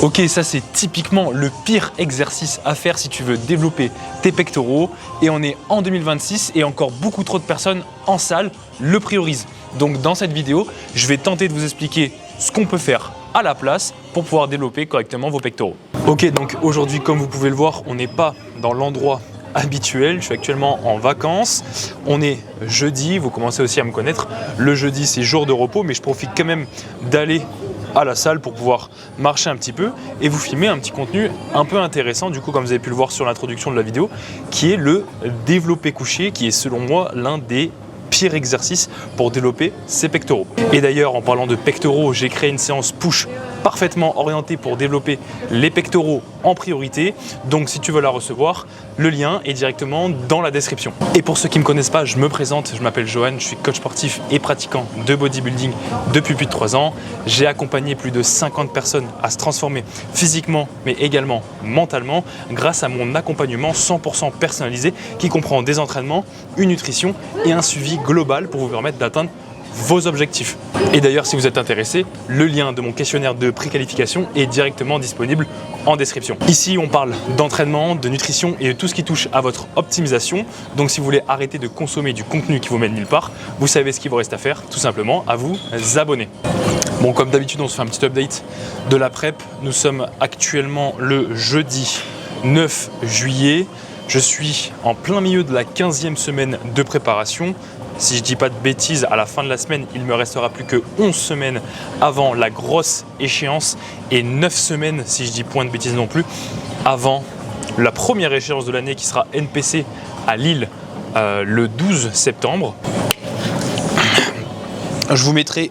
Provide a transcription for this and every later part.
Ok, ça c'est typiquement le pire exercice à faire si tu veux développer tes pectoraux. Et on est en 2026 et encore beaucoup trop de personnes en salle le priorisent. Donc dans cette vidéo, je vais tenter de vous expliquer ce qu'on peut faire à la place pour pouvoir développer correctement vos pectoraux. Ok, donc aujourd'hui, comme vous pouvez le voir, on n'est pas dans l'endroit habituel. Je suis actuellement en vacances. On est jeudi, vous commencez aussi à me connaître. Le jeudi, c'est jour de repos, mais je profite quand même d'aller à la salle pour pouvoir marcher un petit peu et vous filmer un petit contenu un peu intéressant, du coup, comme vous avez pu le voir sur l'introduction de la vidéo, qui est le développé couché, qui est selon moi l'un des pires exercices pour développer ses pectoraux. Et d'ailleurs, en parlant de pectoraux, j'ai créé une séance push parfaitement orientée pour développer les pectoraux en priorité. Donc si tu veux la recevoir, le lien est directement dans la description. Et pour ceux qui ne me connaissent pas, je me présente, je m'appelle Johan, je suis coach sportif et pratiquant de bodybuilding depuis plus de 3 ans. J'ai accompagné plus de 50 personnes à se transformer physiquement mais également mentalement grâce à mon accompagnement 100% personnalisé qui comprend des entraînements, une nutrition et un suivi global pour vous permettre d'atteindre vos objectifs. Et d'ailleurs, si vous êtes intéressé, le lien de mon questionnaire de préqualification est directement disponible en description. Ici, on parle d'entraînement, de nutrition et de tout ce qui touche à votre optimisation. Donc si vous voulez arrêter de consommer du contenu qui vous mène nulle part, vous savez ce qu'il vous reste à faire, tout simplement à vous abonner. Bon, comme d'habitude, on se fait un petit update de la prep. Nous sommes actuellement le jeudi 9 juillet. Je suis en plein milieu de la 15e semaine de préparation. Si je ne dis pas de bêtises, à la fin de la semaine, il me restera plus que 11 semaines avant la grosse échéance et 9 semaines, si je dis point de bêtises non plus, avant la première échéance de l'année qui sera NPC à Lille le 12 septembre. Je vous mettrai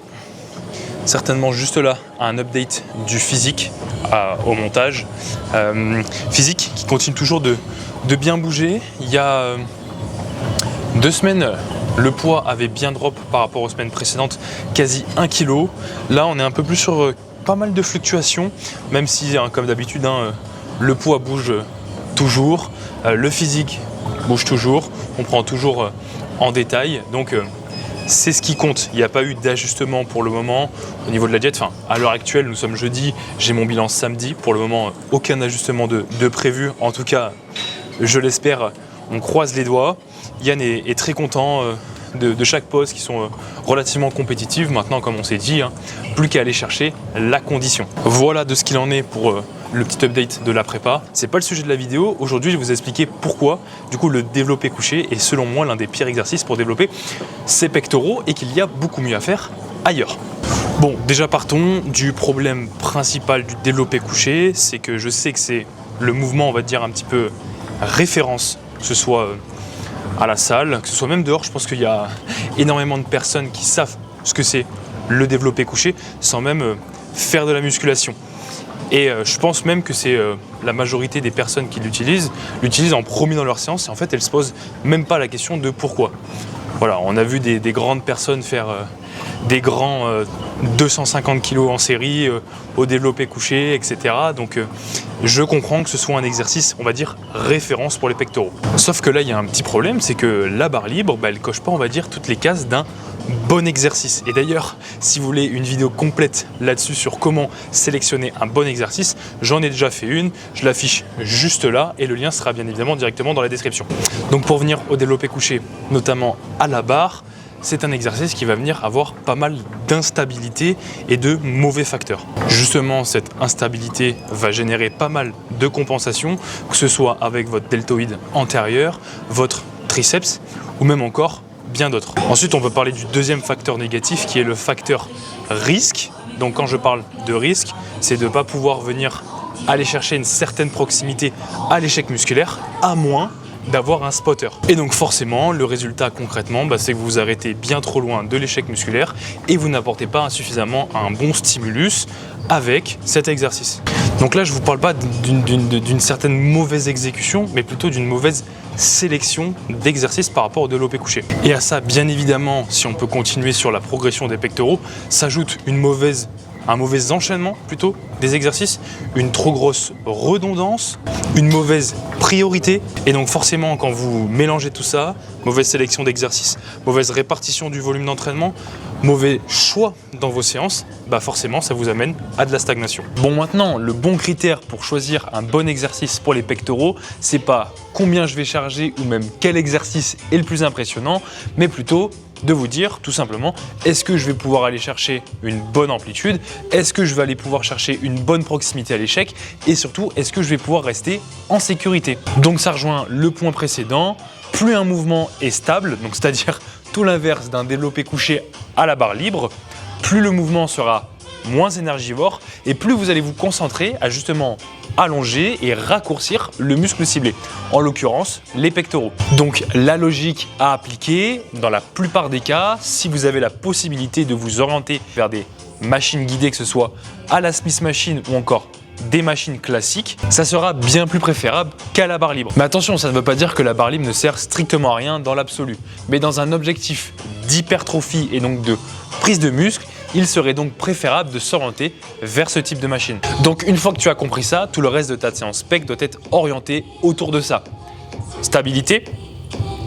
certainement juste là un update du physique au montage. Physique qui continue toujours de bien bouger. Il y a 2 semaines, le poids avait bien drop par rapport aux semaines précédentes, quasi 1 kg. Là, on est un peu plus sur pas mal de fluctuations, même si, comme d'habitude, le poids bouge toujours, le physique bouge toujours, on prend toujours en détail. Donc, c'est ce qui compte. Il n'y a pas eu d'ajustement pour le moment au niveau de la diète. Enfin, à l'heure actuelle, nous sommes jeudi, j'ai mon bilan samedi. Pour le moment, aucun ajustement de prévu. En tout cas, je l'espère, on croise les doigts. Yann est très content de chaque pose qui sont relativement compétitives. Maintenant, comme on s'est dit, plus qu'à aller chercher la condition. Voilà de ce qu'il en est pour le petit update de la prépa. C'est pas le sujet de la vidéo. Aujourd'hui, je vais vous expliquer pourquoi du coup le développé couché est selon moi l'un des pires exercices pour développer ses pectoraux et qu'il y a beaucoup mieux à faire ailleurs. Bon, déjà partons du problème principal du développé couché, c'est que je sais que c'est le mouvement, on va dire, un petit peu référence, que ce soit à la salle, que ce soit même dehors. Je pense qu'il y a énormément de personnes qui savent ce que c'est le développé couché sans même faire de la musculation. Et je pense même que c'est la majorité des personnes qui l'utilisent en premier dans leur séance et en fait elles se posent même pas la question de pourquoi. Voilà, on a vu des grandes personnes faire des grands 250 kg en série au développé couché, etc. Donc je comprends que ce soit un exercice, on va dire, référence pour les pectoraux. Sauf que là, il y a un petit problème, c'est que la barre libre, elle coche pas, on va dire, toutes les cases d'un bon exercice. Et d'ailleurs, si vous voulez une vidéo complète là-dessus sur comment sélectionner un bon exercice, j'en ai déjà fait une, je l'affiche juste là et le lien sera bien évidemment directement dans la description. Donc pour venir au développé couché, notamment à la barre, c'est un exercice qui va venir avoir pas mal d'instabilité et de mauvais facteurs. Justement, cette instabilité va générer pas mal de compensations, que ce soit avec votre deltoïde antérieur, votre triceps ou même encore bien d'autres. Ensuite, on peut parler du deuxième facteur négatif qui est le facteur risque. Donc quand je parle de risque, c'est de ne pas pouvoir venir aller chercher une certaine proximité à l'échec musculaire, à moins d'avoir un spotter. Et donc forcément, le résultat concrètement, c'est que vous vous arrêtez bien trop loin de l'échec musculaire et vous n'apportez pas suffisamment un bon stimulus avec cet exercice. Donc là, je ne vous parle pas d'une certaine mauvaise exécution, mais plutôt d'une mauvaise sélection d'exercices par rapport au développé couché. Et à ça, bien évidemment, si on peut continuer sur la progression des pectoraux, s'ajoute un mauvais enchaînement plutôt des exercices, une trop grosse redondance, une mauvaise priorité. Et donc forcément, quand vous mélangez tout ça, mauvaise sélection d'exercices, mauvaise répartition du volume d'entraînement, mauvais choix dans vos séances, bah forcément ça vous amène à de la stagnation. Bon, maintenant, le bon critère pour choisir un bon exercice pour les pectoraux, c'est pas combien je vais charger ou même quel exercice est le plus impressionnant, mais plutôt de vous dire tout simplement, est-ce que je vais pouvoir aller chercher une bonne amplitude, est-ce que je vais aller pouvoir chercher une bonne proximité à l'échec, et surtout, est-ce que je vais pouvoir rester en sécurité. Donc ça rejoint le point précédent, plus un mouvement est stable, donc c'est-à-dire tout l'inverse d'un développé couché à la barre libre, plus le mouvement sera moins énergivore et plus vous allez vous concentrer à justement allonger et raccourcir le muscle ciblé, en l'occurrence les pectoraux. Donc la logique à appliquer, dans la plupart des cas, si vous avez la possibilité de vous orienter vers des machines guidées, que ce soit à la Smith Machine ou encore des machines classiques, ça sera bien plus préférable qu'à la barre libre. Mais attention, ça ne veut pas dire que la barre libre ne sert strictement à rien dans l'absolu. Mais dans un objectif d'hypertrophie et donc de prise de muscle, il serait donc préférable de s'orienter vers ce type de machine. Donc une fois que tu as compris ça, tout le reste de ta séance PEC doit être orienté autour de ça. Stabilité,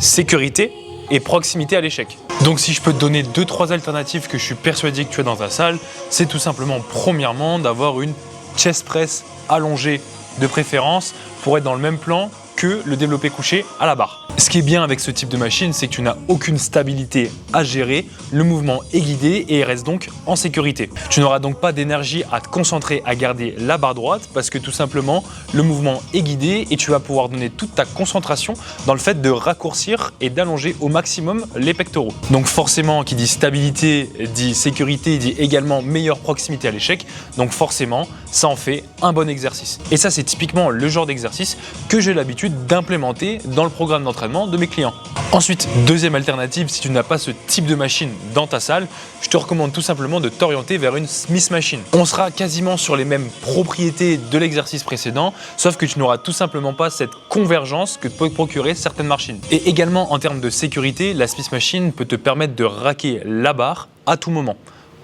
sécurité et proximité à l'échec. Donc si je peux te donner 2-3 alternatives que je suis persuadé que tu as dans ta salle, c'est tout simplement premièrement d'avoir une chest press allongée de préférence pour être dans le même plan que le développé couché à la barre. Ce qui est bien avec ce type de machine, c'est que tu n'as aucune stabilité à gérer, le mouvement est guidé et il reste donc en sécurité. Tu n'auras donc pas d'énergie à te concentrer à garder la barre droite parce que tout simplement le mouvement est guidé et tu vas pouvoir donner toute ta concentration dans le fait de raccourcir et d'allonger au maximum les pectoraux. Donc forcément, qui dit stabilité dit sécurité, dit également meilleure proximité à l'échec, donc forcément ça en fait un bon exercice. Et ça, c'est typiquement le genre d'exercice que j'ai l'habitude d'implémenter dans le programme d'entraînement de mes clients. Ensuite, deuxième alternative, si tu n'as pas ce type de machine dans ta salle, je te recommande tout simplement de t'orienter vers une Smith Machine. On sera quasiment sur les mêmes propriétés de l'exercice précédent, sauf que tu n'auras tout simplement pas cette convergence que peut procurer certaines machines. Et également en termes de sécurité, la Smith Machine peut te permettre de raquer la barre à tout moment,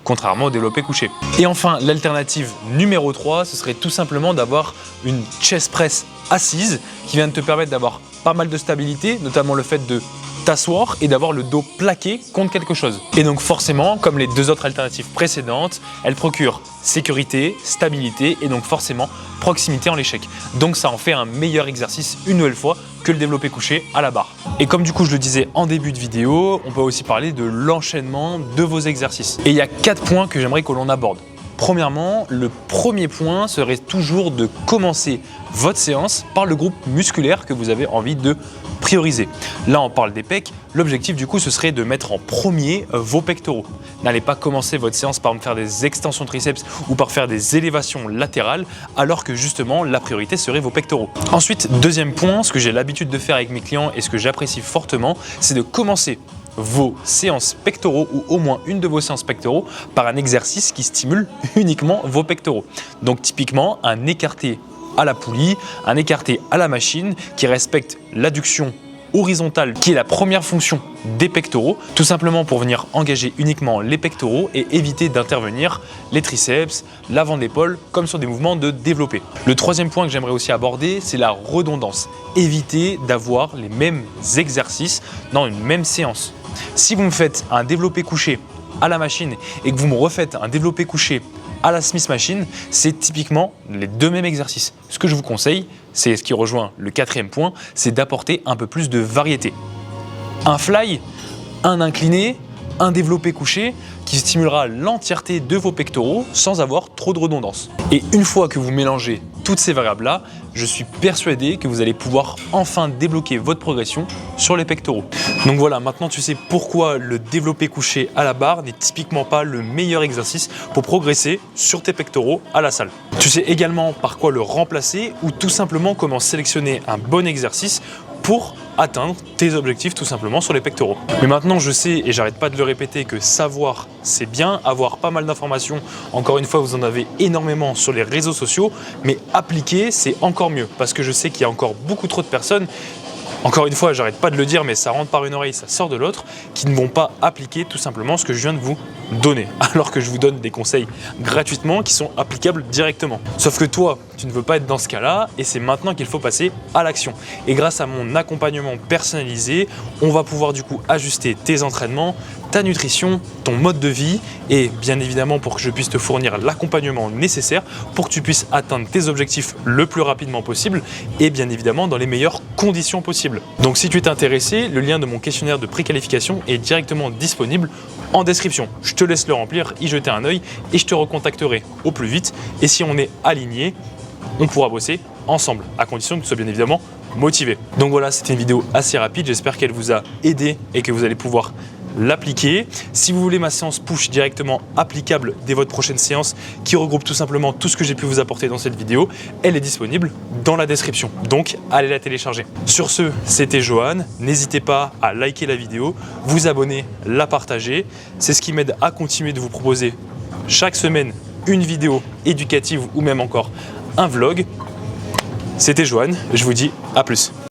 contrairement au développé couché. Et enfin, l'alternative numéro 3, ce serait tout simplement d'avoir une chest press assise qui vient de te permettre d'avoir pas mal de stabilité, notamment le fait de t'asseoir et d'avoir le dos plaqué contre quelque chose. Et donc forcément, comme les deux autres alternatives précédentes, elles procurent sécurité, stabilité et donc forcément proximité en l'échec. Donc ça en fait un meilleur exercice une nouvelle fois que le développé couché à la barre. Et comme du coup je le disais en début de vidéo, on peut aussi parler de l'enchaînement de vos exercices. Et il y a 4 points que j'aimerais que l'on aborde. Premièrement, le premier point serait toujours de commencer votre séance par le groupe musculaire que vous avez envie de prioriser. Là, on parle des pecs. L'objectif, du coup, ce serait de mettre en premier vos pectoraux. N'allez pas commencer votre séance par faire des extensions triceps ou par faire des élévations latérales, alors que justement, la priorité serait vos pectoraux. Ensuite, deuxième point, ce que j'ai l'habitude de faire avec mes clients et ce que j'apprécie fortement, c'est de commencer vos séances pectoraux ou au moins une de vos séances pectoraux par un exercice qui stimule uniquement vos pectoraux. Donc typiquement un écarté à la poulie, un écarté à la machine qui respecte l'adduction horizontale qui est la première fonction des pectoraux, tout simplement pour venir engager uniquement les pectoraux et éviter d'intervenir les triceps, l'avant d'épaule comme sur des mouvements de développé. Le troisième point que j'aimerais aussi aborder, c'est la redondance. Évitez d'avoir les mêmes exercices dans une même séance. Si vous me faites un développé couché à la machine et que vous me refaites un développé couché à la Smith Machine, c'est typiquement les deux mêmes exercices. Ce que je vous conseille, c'est ce qui rejoint le quatrième point, c'est d'apporter un peu plus de variété. Un fly, un incliné, un développé couché qui stimulera l'entièreté de vos pectoraux sans avoir trop de redondance. Et une fois que vous mélangez toutes ces variables-là, je suis persuadé que vous allez pouvoir enfin débloquer votre progression sur les pectoraux. Donc voilà, maintenant tu sais pourquoi le développé couché à la barre n'est typiquement pas le meilleur exercice pour progresser sur tes pectoraux à la salle. Tu sais également par quoi le remplacer ou tout simplement comment sélectionner un bon exercice pour atteindre tes objectifs tout simplement sur les pectoraux. Mais maintenant je sais et j'arrête pas de le répéter que savoir c'est bien, avoir pas mal d'informations, encore une fois vous en avez énormément sur les réseaux sociaux, mais appliquer c'est encore mieux parce que je sais qu'il y a encore beaucoup trop de personnes, encore une fois j'arrête pas de le dire mais ça rentre par une oreille, ça sort de l'autre, qui ne vont pas appliquer tout simplement ce que je viens de vous donner, alors que je vous donne des conseils gratuitement qui sont applicables directement. Sauf que toi, tu ne veux pas être dans ce cas-là et c'est maintenant qu'il faut passer à l'action. Et grâce à mon accompagnement personnalisé, on va pouvoir du coup ajuster tes entraînements, ta nutrition, ton mode de vie et bien évidemment pour que je puisse te fournir l'accompagnement nécessaire pour que tu puisses atteindre tes objectifs le plus rapidement possible et bien évidemment dans les meilleures conditions possibles. Donc si tu es intéressé, le lien de mon questionnaire de préqualification est directement disponible en description. Je te laisse le remplir, y jeter un œil et je te recontacterai au plus vite. Et si on est aligné, on pourra bosser ensemble, à condition que tu sois bien évidemment motivé. Donc voilà, c'était une vidéo assez rapide, j'espère qu'elle vous a aidé et que vous allez pouvoir l'appliquer. Si vous voulez ma séance push directement applicable dès votre prochaine séance qui regroupe tout simplement tout ce que j'ai pu vous apporter dans cette vidéo, elle est disponible dans la description. Donc allez la télécharger. Sur ce, c'était Johan. N'hésitez pas à liker la vidéo, vous abonner, la partager. C'est ce qui m'aide à continuer de vous proposer chaque semaine une vidéo éducative ou même encore un vlog. C'était Johan, je vous dis à plus.